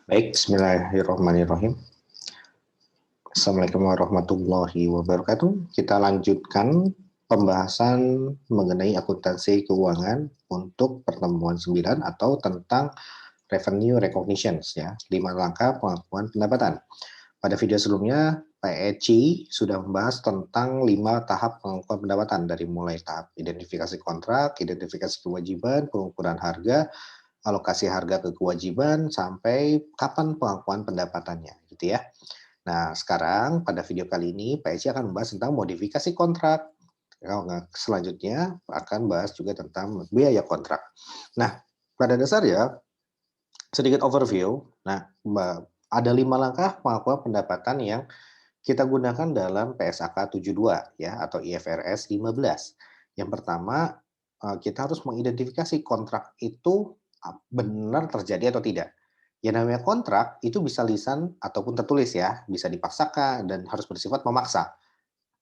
Baik, bismillahirrahmanirrahim. Assalamualaikum warahmatullahi wabarakatuh. Kita lanjutkan pembahasan mengenai akuntansi keuangan untuk pertemuan 9 atau tentang revenue recognition ya, 5 langkah pengakuan pendapatan. Pada video sebelumnya, Pak Eci sudah membahas tentang 5 tahap pengakuan pendapatan dari mulai tahap identifikasi kontrak, identifikasi kewajiban, pengukuran harga, alokasi harga ke kewajiban, sampai kapan pengakuan pendapatannya gitu ya. Nah, sekarang pada video kali ini PSC akan membahas tentang modifikasi kontrak. Selanjutnya akan bahas juga tentang biaya kontrak. Nah, pada dasarnya sedikit overview. Nah, ada 5 langkah pengakuan pendapatan yang kita gunakan dalam PSAK 72 ya atau IFRS 15. Yang pertama, kita harus mengidentifikasi kontrak itu benar terjadi atau tidak. Yang namanya kontrak itu bisa lisan ataupun tertulis ya, bisa dipaksakan dan harus bersifat memaksa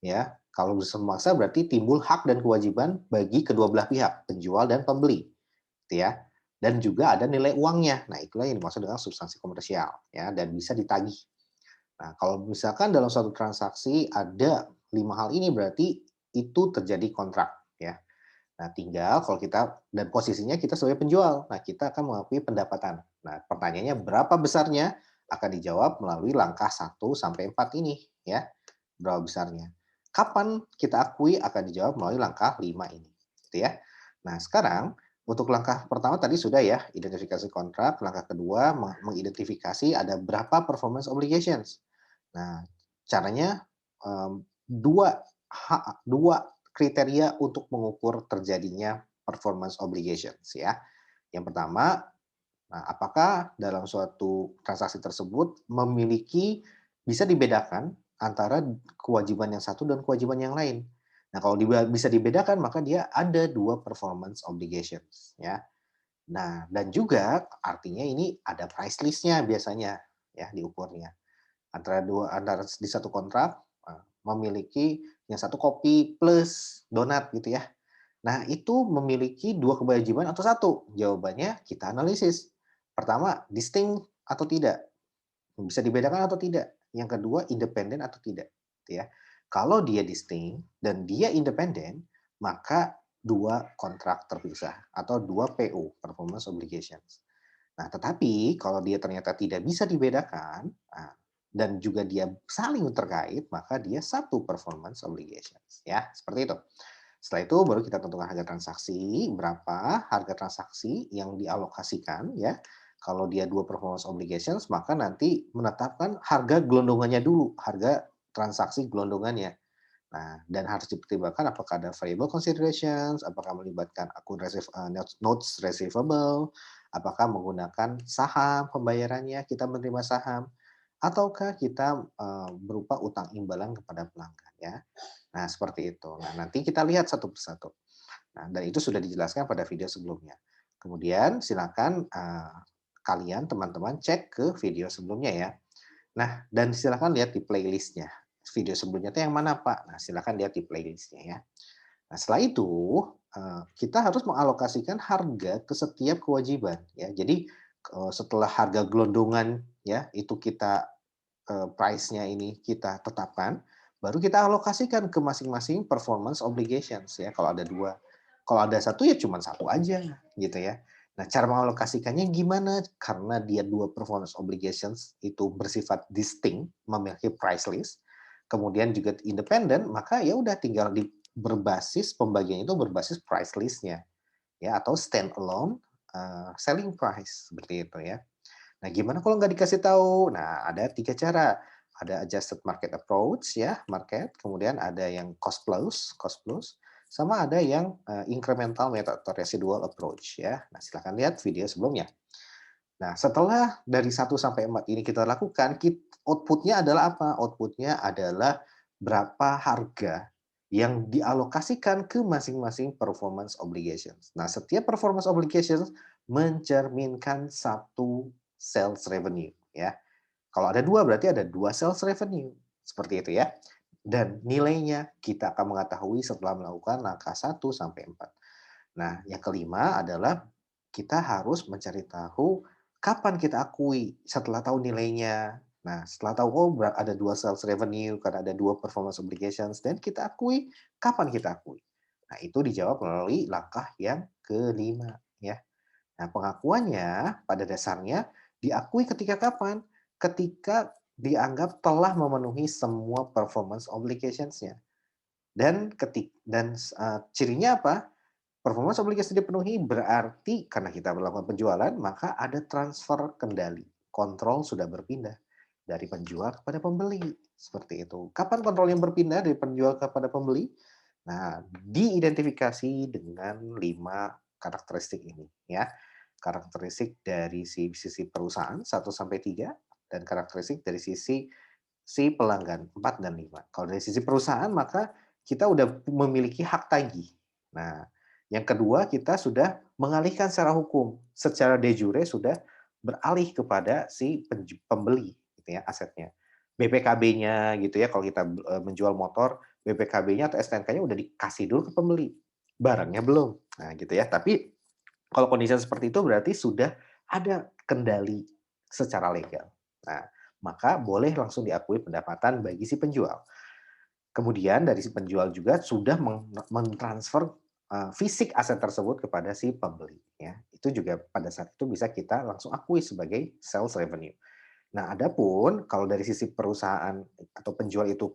ya. Kalau bersifat memaksa berarti timbul hak dan kewajiban bagi kedua belah pihak, penjual dan pembeli, gitu ya. Dan juga ada nilai uangnya. Nah, itulah yang dimaksud dengan substansi komersial ya dan bisa ditagih. Nah, kalau misalkan dalam suatu transaksi ada 5 hal ini berarti itu terjadi kontrak ya. Nah, tinggal kalau kita dan posisinya kita sebagai penjual. Nah, kita akan mengakui pendapatan. Nah, pertanyaannya berapa besarnya? Akan dijawab melalui langkah 1 sampai 4 ini ya. Berapa besarnya? Kapan kita akui? Akan dijawab melalui langkah 5 ini. Gitu ya. Nah, sekarang untuk langkah pertama tadi sudah ya, identifikasi kontrak. Langkah kedua mengidentifikasi ada berapa performance obligations. Nah, caranya dua kriteria untuk mengukur terjadinya performance obligations ya. Yang pertama, nah, apakah dalam suatu transaksi tersebut memiliki bisa dibedakan antara kewajiban yang satu dan kewajiban yang lain. Nah, kalau bisa dibedakan maka dia ada dua performance obligations ya. Nah, dan juga artinya ini ada price list-nya biasanya ya diukurnya antara di satu kontrak memiliki yang satu kopi plus donat gitu ya. Nah, itu memiliki dua kewajiban atau satu? Jawabannya kita analisis. Pertama, distinct atau tidak? Bisa dibedakan atau tidak? Yang kedua, independen atau tidak? Gitu ya. Kalau dia distinct dan dia independen, maka dua kontrak terpisah atau dua PO, performance obligations. Nah, tetapi kalau dia ternyata tidak bisa dibedakan, dan juga dia saling terkait, maka dia satu performance obligations. Ya, seperti itu. Setelah itu baru kita tentukan harga transaksi, berapa harga transaksi yang dialokasikan ya. Kalau dia dua performance obligations, maka nanti menetapkan harga gelondongannya dulu, harga transaksi gelondongannya. Nah, dan harus dipertimbangkan apakah ada variable considerations, apakah melibatkan notes receivable, apakah menggunakan saham pembayarannya, kita menerima saham, ataukah kita berupa utang imbalan kepada pelanggan ya. Nah, seperti itu. Nah, nanti kita lihat satu persatu. Nah, dan itu sudah dijelaskan pada video sebelumnya. Kemudian silakan kalian teman-teman cek ke video sebelumnya ya. Nah, dan silakan lihat di playlistnya. Video sebelumnya itu yang mana Pak? Nah, silakan lihat di playlistnya ya. Nah, setelah itu kita harus mengalokasikan harga ke setiap kewajiban ya. Jadi setelah harga gelondongan ya itu kita price-nya ini kita tetapkan, baru kita alokasikan ke masing-masing performance obligations ya kalau ada dua. Kalau ada satu ya cuma satu aja gitu ya. Nah, cara mengalokasikannya gimana? Karena dia dua performance obligations itu bersifat distinct, memiliki price list, kemudian juga independen, maka ya udah tinggal berbasis pembagian itu berbasis price list-nya ya atau stand alone selling price seperti itu ya. Nah, gimana kalau nggak dikasih tahu? Nah, ada 3 cara. Ada adjusted market approach ya, market, kemudian ada yang cost plus, sama ada yang incremental method atau residual approach ya. Nah, silakan lihat video sebelumnya. Nah, setelah dari 1 sampai 4 ini kita lakukan, output-nya adalah apa? Output-nya adalah berapa harga yang dialokasikan ke masing-masing performance obligations. Nah, setiap performance obligations mencerminkan satu sales revenue ya. Kalau ada dua berarti ada dua sales revenue. Seperti itu ya. Dan nilainya kita akan mengetahui setelah melakukan langkah 1 sampai 4. Nah, yang kelima adalah kita harus mencari tahu kapan kita akui? Setelah tahu nilainya. Nah, setelah tahu, oh ada 2 sales revenue, karena ada 2 performance obligations, dan kita akui, kapan kita akui? Nah, itu dijawab melalui langkah yang kelima, ya. Nah, pengakuannya pada dasarnya diakui ketika kapan? Ketika dianggap telah memenuhi semua performance obligations-nya. Cirinya apa? Performance obligasi dipenuhi berarti karena kita melakukan penjualan, maka ada transfer kendali. Kontrol sudah berpindah dari penjual kepada pembeli, seperti itu. Kapan kontrol yang berpindah dari penjual kepada pembeli? Nah, diidentifikasi dengan 5 karakteristik ini, ya. Karakteristik dari sisi perusahaan 1 sampai 3, dan karakteristik dari si pelanggan 4 dan 5. Kalau dari sisi perusahaan, maka kita udah memiliki hak tagih. Nah, yang kedua, kita sudah mengalihkan secara hukum. Secara de jure sudah beralih kepada si pembeli gitu ya, asetnya. BPKB-nya gitu ya, kalau kita menjual motor, BPKB-nya atau STNK-nya udah dikasih dulu ke pembeli, barangnya belum. Nah gitu ya, tapi kalau kondisi seperti itu berarti sudah ada kendali secara legal. Nah, maka boleh langsung diakui pendapatan bagi si penjual. Kemudian dari si penjual juga sudah mentransfer, fisik aset tersebut kepada si pembeli, ya. Itu juga pada saat itu bisa kita langsung akui sebagai sales revenue. Nah, adapun kalau dari sisi perusahaan atau penjual itu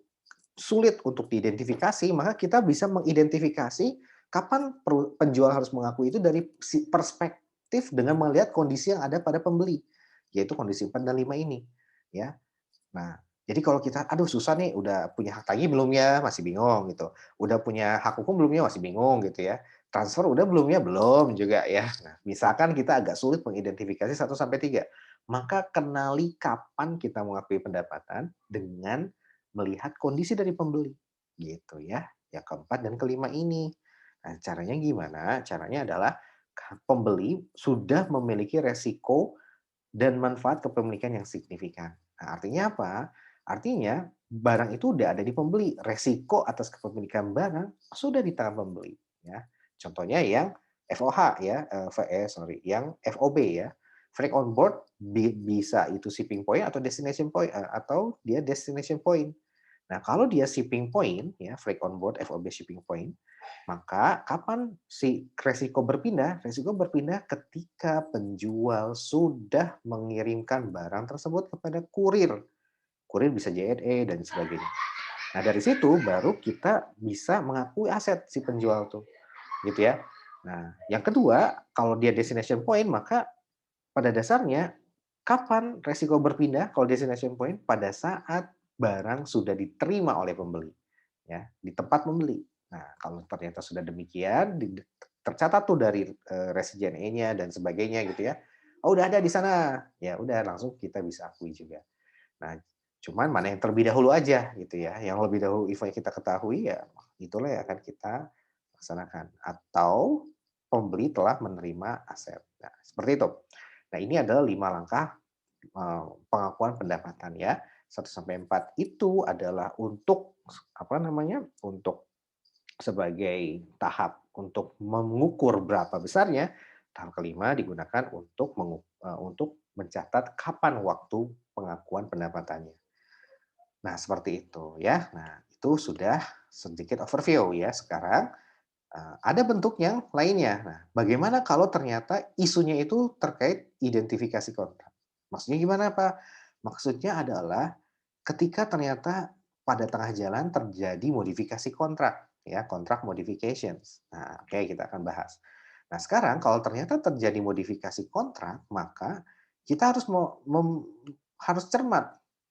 sulit untuk diidentifikasi, maka kita bisa mengidentifikasi kapan penjual harus mengakui itu dari perspektif dengan melihat kondisi yang ada pada pembeli, yaitu kondisi 4 dan 5 ini, ya. Nah, jadi kalau kita, "Aduh susah nih, udah punya hak tagih belum ya?" Masih bingung gitu. "Udah punya hak hukum belum ya?" Masih bingung gitu ya. "Transfer udah belum ya?" Belum juga ya. Nah, misalkan kita agak sulit mengidentifikasi 1 sampai 3, maka kenali kapan kita mengakui pendapatan dengan melihat kondisi dari pembeli, gitu ya. Yang keempat dan kelima ini. Nah, caranya gimana? Caranya adalah pembeli sudah memiliki resiko dan manfaat kepemilikan yang signifikan. Nah, artinya apa? Artinya barang itu udah ada di pembeli, resiko atas kepemilikan barang sudah di tangan pembeli, ya. Contohnya yang FOH ya, sorry, yang FOB ya, freight on board bisa itu shipping point atau destination point, atau dia destination point. Nah, kalau dia shipping point ya, freight on board, FOB shipping point, maka kapan si resiko berpindah? Resiko berpindah ketika penjual sudah mengirimkan barang tersebut kepada kurir. Kurir bisa JNE dan sebagainya. Nah, dari situ baru kita bisa mengakui aset si penjual tuh, gitu ya. Nah, yang kedua, kalau dia destination point, maka pada dasarnya kapan resiko berpindah kalau destination point? Pada saat barang sudah diterima oleh pembeli, ya, di tempat membeli. Nah, kalau ternyata sudah demikian, tercatat tuh dari, residen E-nya dan sebagainya gitu ya, "Oh, udah ada di sana." Ya udah langsung kita bisa akui juga. Nah, cuman mana yang terlebih dahulu aja gitu ya, yang lebih dahulu info yang kita ketahui ya itulah yang akan kita laksanakan, atau pembeli telah menerima aset. Nah, seperti itu. Nah, ini adalah 5 langkah, pengakuan pendapatan ya. 1 sampai 4 itu adalah untuk apa namanya, untuk sebagai tahap untuk mengukur berapa besarnya. Tahap kelima digunakan untuk mencatat kapan waktu pengakuan pendapatannya. Nah, seperti itu ya. Nah, itu sudah sedikit overview ya. Sekarang, ada bentuk yang lainnya. Nah, bagaimana kalau ternyata isunya itu terkait identifikasi kontrak? Maksudnya gimana, Pak? Maksudnya adalah ketika ternyata pada tengah jalan terjadi modifikasi kontrak, ya, kontrak modifications. Nah, oke, kita akan bahas. Nah, sekarang kalau ternyata terjadi modifikasi kontrak, maka kita harus cermat.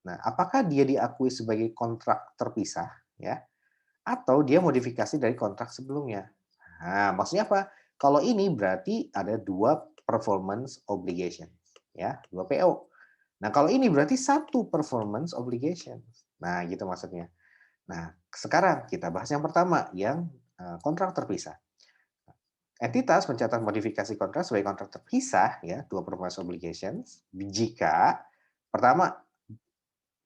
Nah, apakah dia diakui sebagai kontrak terpisah, ya, atau dia modifikasi dari kontrak sebelumnya. Nah, maksudnya apa? Kalau ini berarti ada 2 performance obligation, ya, 2 PO. Nah, kalau ini berarti 1 performance obligation. Nah, gitu maksudnya. Nah, sekarang kita bahas yang pertama, yang, kontrak terpisah. Entitas mencatat modifikasi kontrak sebagai kontrak terpisah, ya, 2 performance obligations, jika pertama,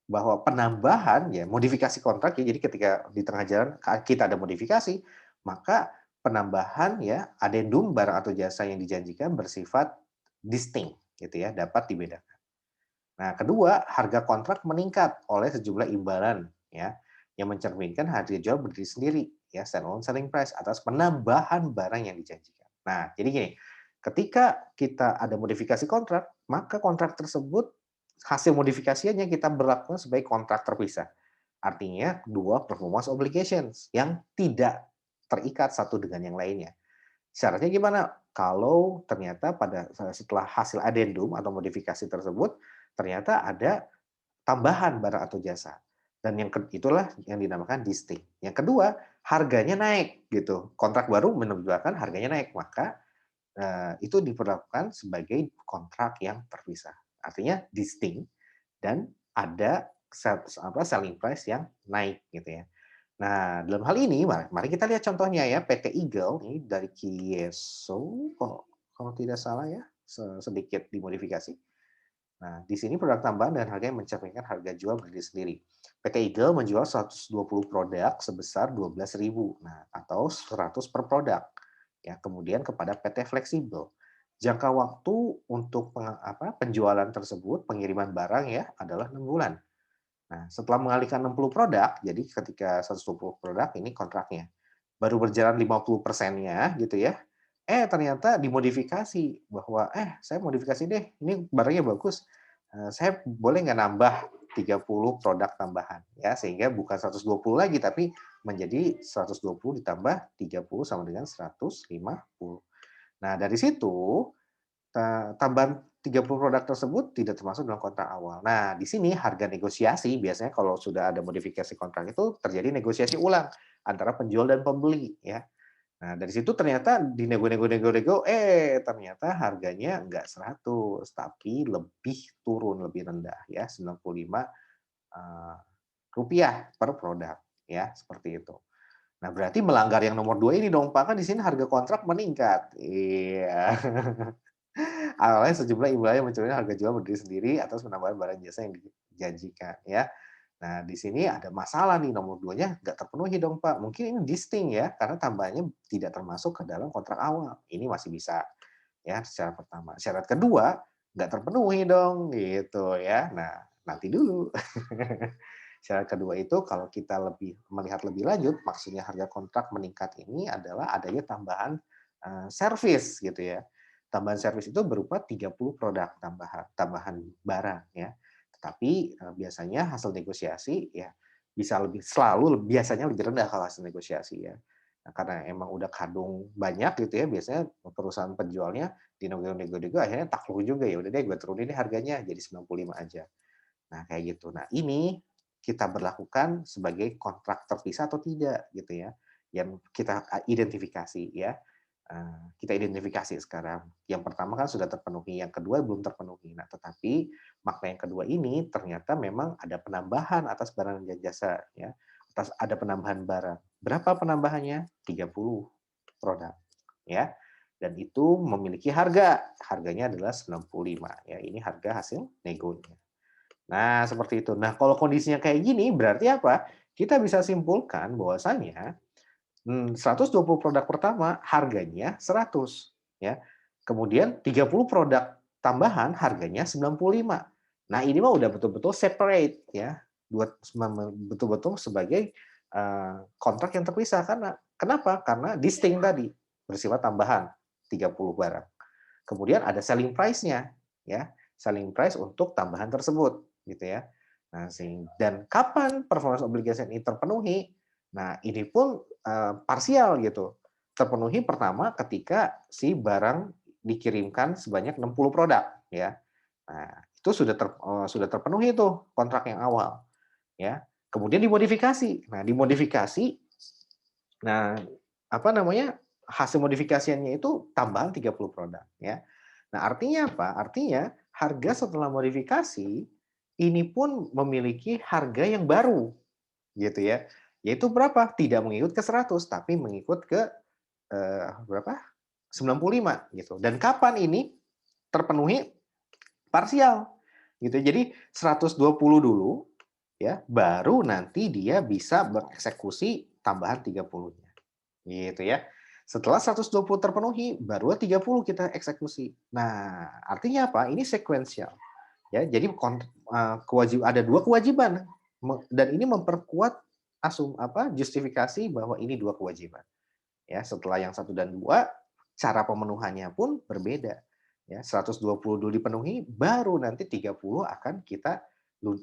bahwa penambahan ya modifikasi kontrak ya, jadi ketika di tengah jalan kita ada modifikasi, maka penambahan ya adendum barang atau jasa yang dijanjikan bersifat distinct gitu ya, dapat dibedakan. Nah, kedua, harga kontrak meningkat oleh sejumlah imbalan ya, yang mencerminkan harga jual berdiri sendiri ya, standalone selling price atas penambahan barang yang dijanjikan. Nah, jadi gini, ketika kita ada modifikasi kontrak, maka kontrak tersebut hasil modifikasinya kita berlakukan sebagai kontrak terpisah. Artinya dua performance obligations yang tidak terikat satu dengan yang lainnya. Syaratnya gimana? Kalau ternyata setelah hasil adendum atau modifikasi tersebut, ternyata ada tambahan barang atau jasa. Dan itulah yang dinamakan distinct. Yang kedua, harganya naik gitu. Kontrak baru menunjukkan harganya naik, maka itu diperlakukan sebagai kontrak yang terpisah. Artinya distinct dan ada selling price yang naik gitu ya. Nah, dalam hal ini mari kita lihat contohnya ya, PT Eagle ini dari Kieso kalau tidak salah ya, sedikit dimodifikasi. Nah, di sini produk tambahan dan harga yang mencerminkan harga jual berdiri sendiri. PT Eagle menjual 120 produk sebesar 12.000, nah atau 100 per produk. Ya, kemudian kepada PT Fleksibel. Jangka waktu untuk penjualan tersebut, pengiriman barang ya adalah 6 bulan. Nah, setelah mengalihkan 60 produk, jadi ketika 120 produk ini kontraknya, baru berjalan 50%-nya gitu ya, ternyata dimodifikasi bahwa, saya modifikasi deh, ini barangnya bagus, saya boleh nggak nambah 30 produk tambahan ya, sehingga bukan 120 lagi, tapi menjadi 120 ditambah 30 sama dengan 150. Nah, dari situ tambahan 30 produk tersebut tidak termasuk dalam kontrak awal. Nah, di sini harga negosiasi biasanya kalau sudah ada modifikasi kontrak itu terjadi negosiasi ulang antara penjual dan pembeli ya. Nah, dari situ ternyata dinego-nego, ternyata harganya enggak 100 tapi lebih turun, lebih rendah ya, 95 rupiah per produk ya, seperti itu. Nah, berarti melanggar yang nomor 2 ini dong, Pak, kan di sini harga kontrak meningkat. Iya. Awalnya sejumlah imbalan yang mencerminkan harga jual berdiri sendiri atas penambahan barang jasa yang dijanjikan ya. Nah, di sini ada masalah nih, nomor 2-nya nggak terpenuhi dong, Pak. Mungkin ini distinct ya, karena tambahannya tidak termasuk ke dalam kontrak awal. Ini masih bisa ya, syarat pertama. Syarat kedua, nggak terpenuhi dong, gitu ya. Nah, nanti dulu. Syarat kedua itu kalau kita melihat lebih lanjut, maksudnya harga kontrak meningkat ini adalah adanya tambahan, servis gitu ya. Tambahan servis itu berupa 30 produk tambahan barang ya. Tetapi, biasanya hasil negosiasi ya biasanya lebih rendah kalau hasil negosiasi ya. Nah, karena emang udah kadung banyak gitu ya, biasanya perusahaan penjualnya dinego-nego akhirnya takluk juga, ya udah deh gue turunin deh harganya jadi 95 aja. Nah, kayak gitu. Nah, ini kita berlakukan sebagai kontrak terpisah atau tidak gitu ya, yang kita identifikasi ya. Kita identifikasi sekarang. Yang pertama kan sudah terpenuhi, yang kedua belum terpenuhi. Nah, tetapi makna yang kedua ini ternyata memang ada penambahan atas barang dan jasa ya, ada penambahan barang. Berapa penambahannya? 30 produk ya. Dan itu memiliki harganya adalah 95 ya. Ini harga hasil negonya. Nah, seperti itu. Nah, kalau kondisinya kayak gini berarti apa? Kita bisa simpulkan bahwasanya 120 produk pertama harganya 100 ya. Kemudian 30 produk tambahan harganya 95. Nah, ini mah udah betul-betul separate ya. Buat betul-betul sebagai kontrak yang terpisah karena kenapa? Karena distinct tadi, bersifat tambahan 30 barang. Kemudian ada selling price-nya ya, selling price untuk tambahan tersebut gitu ya. Nah, dan kapan performance obligation ini terpenuhi? Nah, ini pun parsial gitu. Terpenuhi pertama ketika si barang dikirimkan sebanyak 60 produk ya. Nah, itu sudah terpenuhi tuh kontrak yang awal ya. Kemudian dimodifikasi. Nah, dimodifikasi, nah apa namanya, hasil modifikasiannya itu tambahan 30 produk ya. Nah, artinya apa? Artinya harga setelah modifikasi ini pun memiliki harga yang baru gitu ya. Yaitu berapa? Tidak mengikut ke 100 tapi mengikut ke berapa? 95 gitu. Dan kapan ini terpenuhi? Parsial gitu. Jadi 120 dulu ya, baru nanti dia bisa bereksekusi tambahan 30-nya. Gitu ya. Setelah 120 terpenuhi, baru 30 kita eksekusi. Nah, artinya apa? Ini sekuensial. Ya, jadi ada 2 kewajiban dan ini memperkuat justifikasi bahwa ini 2 kewajiban. Ya, setelah yang satu dan 2 cara pemenuhannya pun berbeda. Ya, 120 dulu dipenuhi, baru nanti 30 akan kita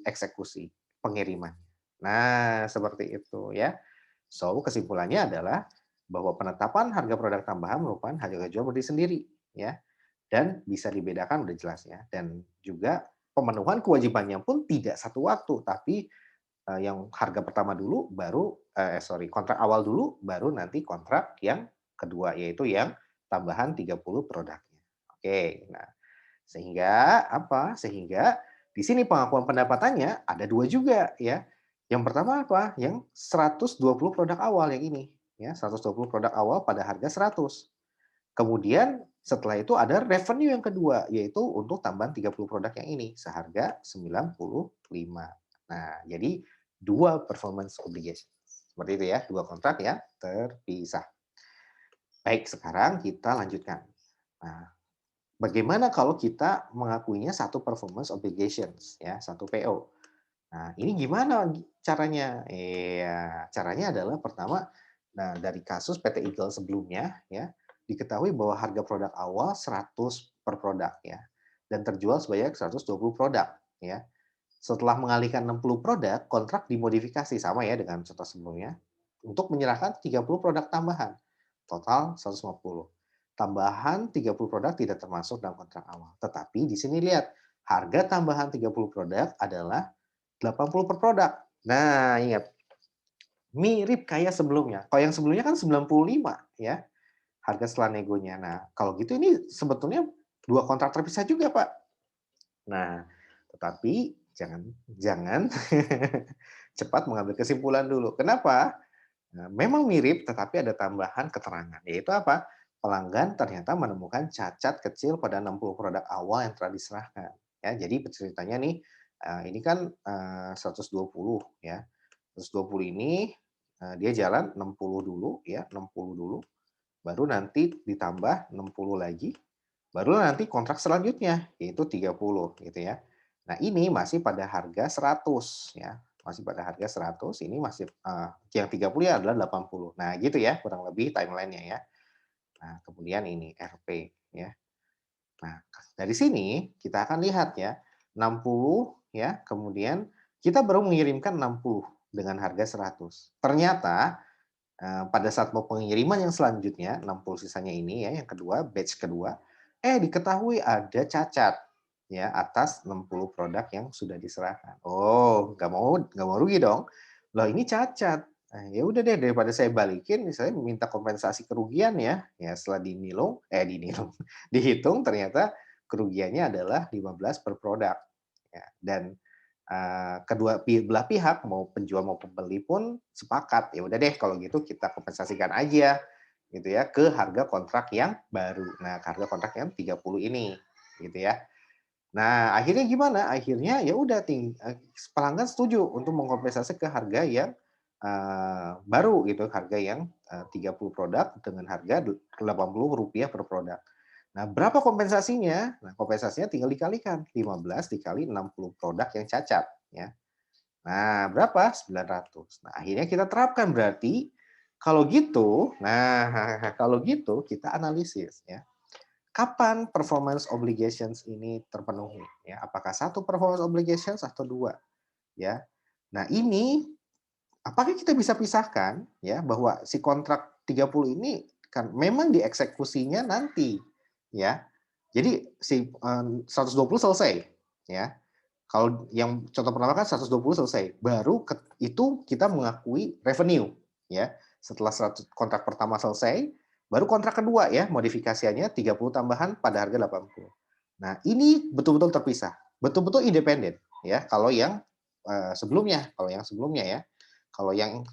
eksekusi pengiriman. Nah, seperti itu ya. So, kesimpulannya adalah bahwa penetapan harga produk tambahan merupakan harga jual berdiri sendiri ya, dan bisa dibedakan udah jelas ya. Dan juga pemenuhan kewajibannya pun tidak satu waktu, tapi yang harga pertama dulu baru kontrak awal dulu baru nanti kontrak yang kedua, yaitu yang tambahan 30 produknya. Oke, nah sehingga apa? Sehingga di sini pengakuan pendapatannya ada 2 juga ya. Yang pertama apa? Yang 120 produk awal yang ini ya, 120 produk awal pada harga 100. Kemudian setelah itu ada revenue yang kedua, yaitu untuk tambahan 30 produk yang ini seharga 95. Nah, jadi 2 performance obligation. Seperti itu ya, 2 kontrak yang terpisah. Baik, sekarang kita lanjutkan. Nah, bagaimana kalau kita mengakuinya satu performance obligations ya, satu PO. Nah, ini gimana caranya? Iya, caranya adalah pertama, nah dari kasus PT Eagle sebelumnya ya, diketahui bahwa harga produk awal 100 per produk ya, dan terjual sebanyak 120 produk ya. Setelah mengalihkan 60 produk, kontrak dimodifikasi sama ya dengan contoh sebelumnya, untuk menyerahkan 30 produk tambahan, total 150. Tambahan 30 produk tidak termasuk dalam kontrak awal. Tetapi di sini lihat, harga tambahan 30 produk adalah 80 per produk. Nah, ingat, mirip kayak sebelumnya. Kalau yang sebelumnya kan 95 ya, harga setelah negonya. Nah, kalau gitu ini sebetulnya 2 kontrak terpisah juga, Pak. Nah, tetapi jangan jangan cepat mengambil kesimpulan dulu. Kenapa? Nah, memang mirip, tetapi ada tambahan keterangan, yaitu apa? Pelanggan ternyata menemukan cacat kecil pada 60 produk awal yang telah diserahkan. Ya, jadi ceritanya nih, ini kan 120 ya. 120 ini dia jalan 60 dulu ya, 60 dulu, baru nanti ditambah 60 lagi, baru nanti kontrak selanjutnya yaitu 30 gitu ya. Nah, ini masih pada harga 100 ya, masih pada harga 100, ini masih yang 30 ya adalah 80. Nah, gitu ya kurang lebih timeline-nya ya. Nah, kemudian ini RP ya. Nah, dari sini kita akan lihat ya, 60 ya, kemudian kita baru mengirimkan 60 dengan harga 100. Ternyata pada saat mau pengiriman yang selanjutnya, 60 sisanya ini ya, yang kedua, batch kedua, diketahui ada cacat ya atas 60 produk yang sudah diserahkan. Oh, nggak mau rugi dong. Loh ini cacat. Ya udah deh daripada saya balikin, misalnya minta kompensasi kerugian ya. Ya setelah dihitung ternyata kerugiannya adalah 15 per produk. Ya, dan kedua belah pihak mau penjual mau pembeli pun sepakat, ya udah deh kalau gitu kita kompensasikan aja gitu ya ke harga kontrak yang baru. Nah, harga kontrak yang 30 ini gitu ya. Nah, akhirnya gimana? Akhirnya ya udah pelanggan setuju untuk mengkompensasi ke harga yang baru gitu, harga yang 30 produk dengan harga Rp80 per produk. Nah, berapa kompensasinya? Nah, kompensasinya tinggal dikalikan, 15 dikali 60 produk yang cacat ya. Nah, berapa? 900. Nah, akhirnya kita terapkan berarti kalau gitu, nah kalau gitu kita analisis ya. Kapan performance obligations ini terpenuhi ya? Apakah satu performance obligations atau dua ya? Nah, ini apakah kita bisa pisahkan ya bahwa si kontrak 30 ini kan memang dieksekusinya nanti ya. Jadi si 120 selesai ya. Kalau yang contoh pertama kan 120 selesai, baru itu kita mengakui revenue ya. Setelah kontrak pertama selesai, baru kontrak kedua ya, modifikasiannya 30 tambahan pada harga 80. Nah, ini betul-betul terpisah, betul-betul independen ya. Kalau yang sebelumnya ya. Kalau yang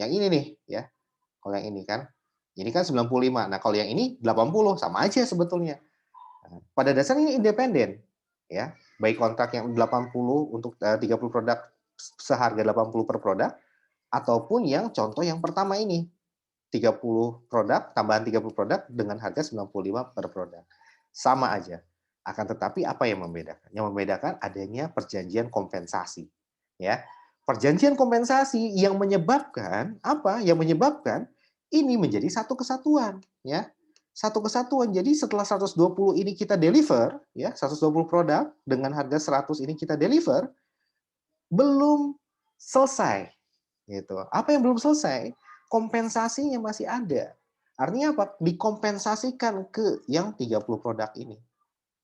ini nih ya, kalau yang ini kan 95. Nah, kalau yang ini 80 sama aja sebetulnya. Pada dasarnya ini independen, ya. Baik kontrak yang 80 untuk 30 produk seharga 80 per produk ataupun yang contoh yang pertama ini. 30 produk, tambahan 30 produk dengan harga 95 per produk. Sama aja. Akan tetapi apa yang membedakan? Yang membedakan adanya perjanjian kompensasi, ya. Perjanjian kompensasi yang menyebabkan apa? Yang menyebabkan ini menjadi satu kesatuan, ya. Satu kesatuan. Jadi setelah 120 ini kita deliver, ya, 120 produk dengan harga 100 ini kita deliver, belum selesai, gitu. Apa yang belum selesai? Kompensasinya masih ada. Artinya apa? Dikompensasikan ke yang 30 produk ini.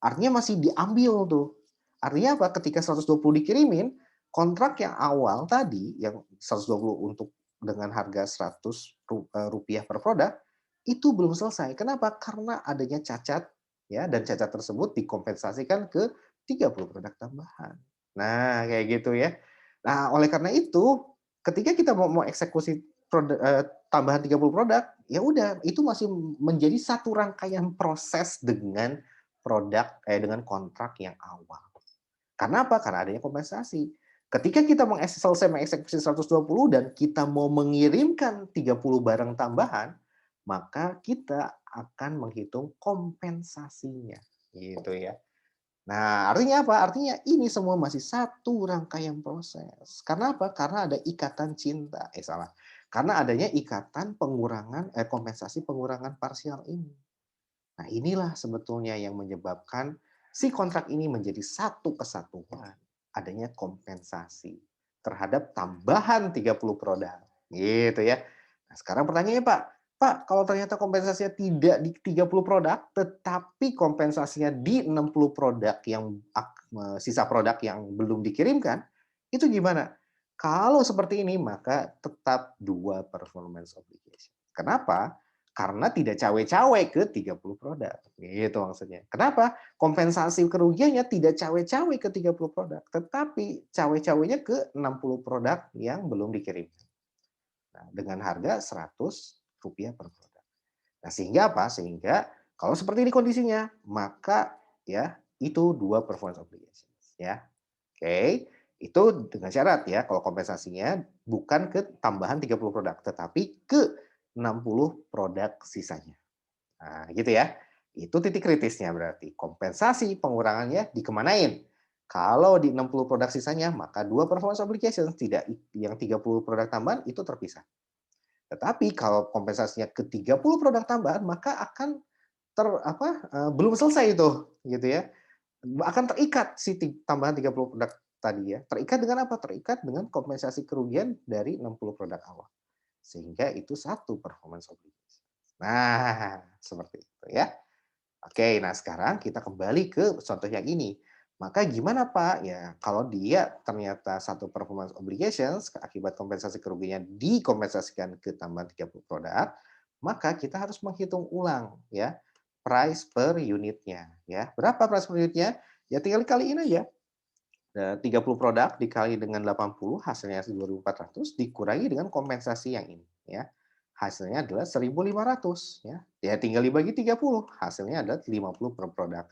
Artinya masih diambil tuh. Artinya apa? Ketika 120 dikirimin, kontrak yang awal tadi, yang 120 untuk dengan harga rupiah per produk, itu belum selesai. Kenapa? Karena adanya cacat, ya, dan cacat tersebut dikompensasikan ke 30 produk tambahan. Nah, kayak gitu ya. Nah, oleh karena itu, ketika kita mau eksekusi tambahan 30 produk, ya udah, itu masih menjadi satu rangkaian proses dengan kontrak yang awal. Karena apa? Karena adanya kompensasi. Ketika kita selesai mengeksekusi 120 dan kita mau mengirimkan 30 barang tambahan, maka kita akan menghitung kompensasinya, gitu ya. Nah, artinya apa? Artinya ini semua masih satu rangkaian proses. Karena apa? Karena ada ikatan cinta. Salah. Karena adanya ikatan kompensasi pengurangan parsial ini. Nah, inilah sebetulnya yang menyebabkan si kontrak ini menjadi satu kesatuan. Adanya kompensasi terhadap tambahan 30 produk. Gitu ya. Nah, sekarang pertanyaannya, Pak. Pak, kalau ternyata kompensasinya tidak di 30 produk, tetapi kompensasinya di 60 produk yang sisa produk yang belum dikirimkan, itu gimana? Kalau seperti ini, maka tetap dua performance obligation. Kenapa? Karena tidak cawe-cawe ke 30 produk, gitu maksudnya. Kenapa? Kompensasi kerugiannya tidak cawe-cawe ke 30 produk, tetapi cawe-cawenya ke 60 produk yang belum dikirim. Nah, dengan harga Rp100 per produk. Nah, sehingga apa? Sehingga kalau seperti ini kondisinya, maka ya itu dua performance obligations ya. Oke, itu dengan syarat ya kalau kompensasinya bukan ke tambahan 30 produk, tetapi ke 60 produk sisanya. Nah, gitu ya. Itu titik kritisnya berarti. Kompensasi pengurangannya dikemanain? Kalau di 60 produk sisanya, maka dua performance obligation, tidak yang 30 produk tambahan itu terpisah. Tetapi kalau kompensasinya ke 30 produk tambahan, maka akan belum selesai itu, gitu ya. Akan terikat si tambahan 30 produk tadi ya. Terikat dengan apa? Terikat dengan kompensasi kerugian dari 60 produk awal. Sehingga itu satu performance obligation. Nah, seperti itu ya. Oke, nah sekarang kita kembali ke contoh yang ini. Maka gimana Pak? Ya, kalau dia ternyata satu performance obligations akibat kompensasi kerugiannya dikompensasikan ke tambahan 30 produk, maka kita harus menghitung ulang ya price per unitnya ya. Berapa price per unitnya? Ya tinggal kaliin aja. 30 produk dikali dengan 80 hasilnya 2.400 dikurangi dengan kompensasi yang ini ya. Hasilnya adalah 1.500 ya. Ya tinggal dibagi 30, hasilnya adalah 50 per produk.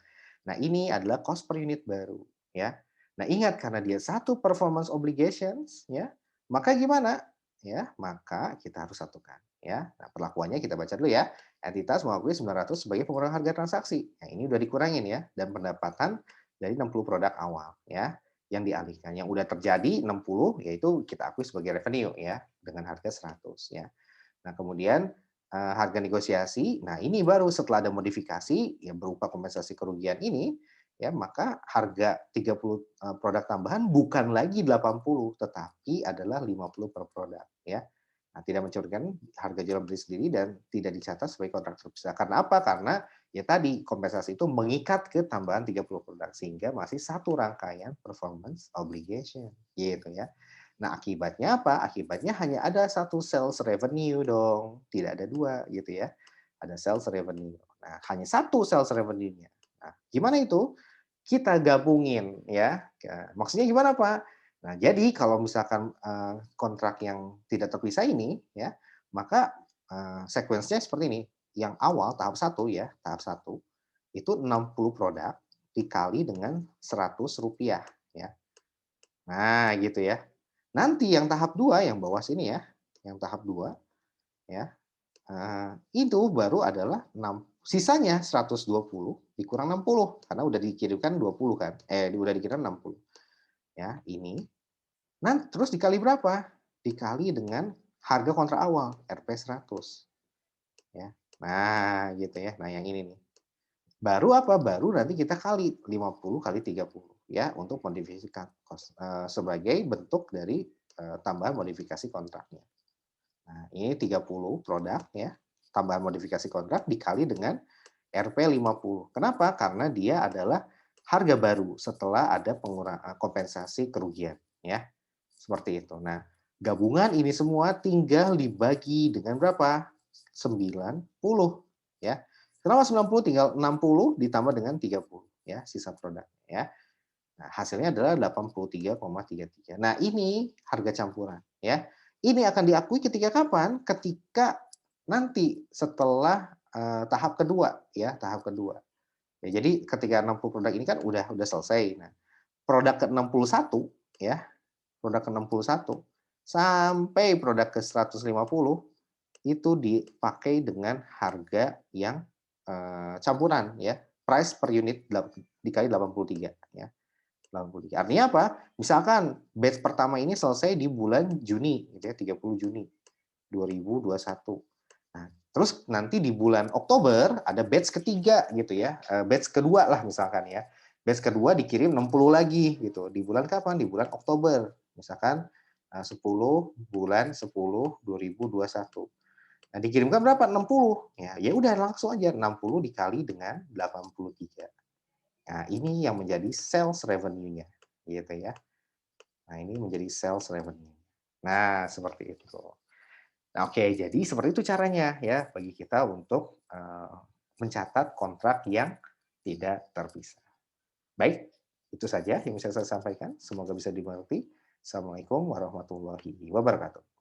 Nah, ini adalah cost per unit baru ya. Nah, ingat karena dia satu performance obligations ya, maka gimana? Ya, maka kita harus satukan ya. Nah, perlakuannya kita baca dulu ya. Entitas mengakui 900 sebagai pengurangan harga transaksi. Nah, ini udah dikurangin ya dan pendapatan dari 60 produk awal ya yang dialihkan. Yang udah terjadi 60 yaitu kita akui sebagai revenue ya dengan harga 100 ya. Nah, kemudian harga negosiasi, nah ini baru setelah ada modifikasi ya berupa kompensasi kerugian ini ya maka harga 30 produk tambahan bukan lagi 80 tetapi adalah 50 per produk ya. Nah, tidak mencurigakan harga jual beli sendiri dan tidak dicatat sebagai kontrak terpisah. Karena apa? Karena ya tadi kompensasi itu mengikat ke tambahan 30 produk sehingga masih satu rangkaian performance obligation gitu ya. Nah, akibatnya apa? Akibatnya hanya ada satu sales revenue dong, tidak ada dua gitu ya. Ada sales revenue. Nah, hanya satu sales revenue-nya. Nah, gimana itu? Kita gabungin ya. Maksudnya gimana, Pak? Nah, jadi kalau misalkan kontrak yang tidak terpisah ini ya, maka sequence-nya seperti ini. Yang awal tahap satu ya, tahap satu itu 60 produk dikali dengan Rp100 ya. Nah, gitu ya. Nanti yang tahap 2 yang bawah sini ya, yang tahap 2 ya. Itu baru adalah sisanya 120 dikurang 60 karena udah dikirimkan 20 kan, udah dikirim 60 ya, ini. Nah, terus dikali berapa? Dikali dengan harga kontrak awal, Rp 100 ya. Nah, gitu ya. Nah, yang ini nih. Baru apa? Baru nanti kita kali 50 kali 30 ya untuk modifikasi sebagai bentuk dari, tambahan modifikasi kontraknya. Nah, ini 30 produk ya, tambahan modifikasi kontrak dikali dengan Rp 50. Kenapa? Karena dia adalah harga baru setelah ada kompensasi kerugian ya, seperti itu. Nah, gabungan ini semua tinggal dibagi dengan berapa? 90 ya. Kenapa 90? Tinggal 60 ditambah dengan 30 ya, sisa produk ya. Nah, hasilnya adalah 83,33. Nah, ini harga campuran ya. Ini akan diakui ketika kapan? Ketika nanti setelah, tahap kedua ya, tahap kedua. Ya, jadi ketika 60 produk ini kan udah selesai. Nah, produk ke-61 ya, produk ke-61 sampai produk ke-150 itu dipakai dengan harga yang, campuran ya, price per unit dikali 83 ya. 83. Artinya apa? Misalkan batch pertama ini selesai di bulan Juni gitu ya, 30 Juni 2021. Nah, terus nanti di bulan Oktober ada batch ketiga gitu ya, batch kedua lah misalkan ya. Batch kedua dikirim 60 lagi gitu. Di bulan kapan? Di bulan Oktober. Misalkan 10 bulan 10 2021. Nah, dikirimkan berapa? 60. Ya udah langsung aja 60 dikali dengan 83. Nah, ini yang menjadi sales revenue-nya, gitu ya. Nah, ini menjadi sales revenue. Nah, seperti itu. Nah, oke, jadi seperti itu caranya ya bagi kita untuk mencatat kontrak yang tidak terpisah. Baik, itu saja yang bisa saya sampaikan. Semoga bisa dimengerti. Assalamualaikum warahmatullahi wabarakatuh.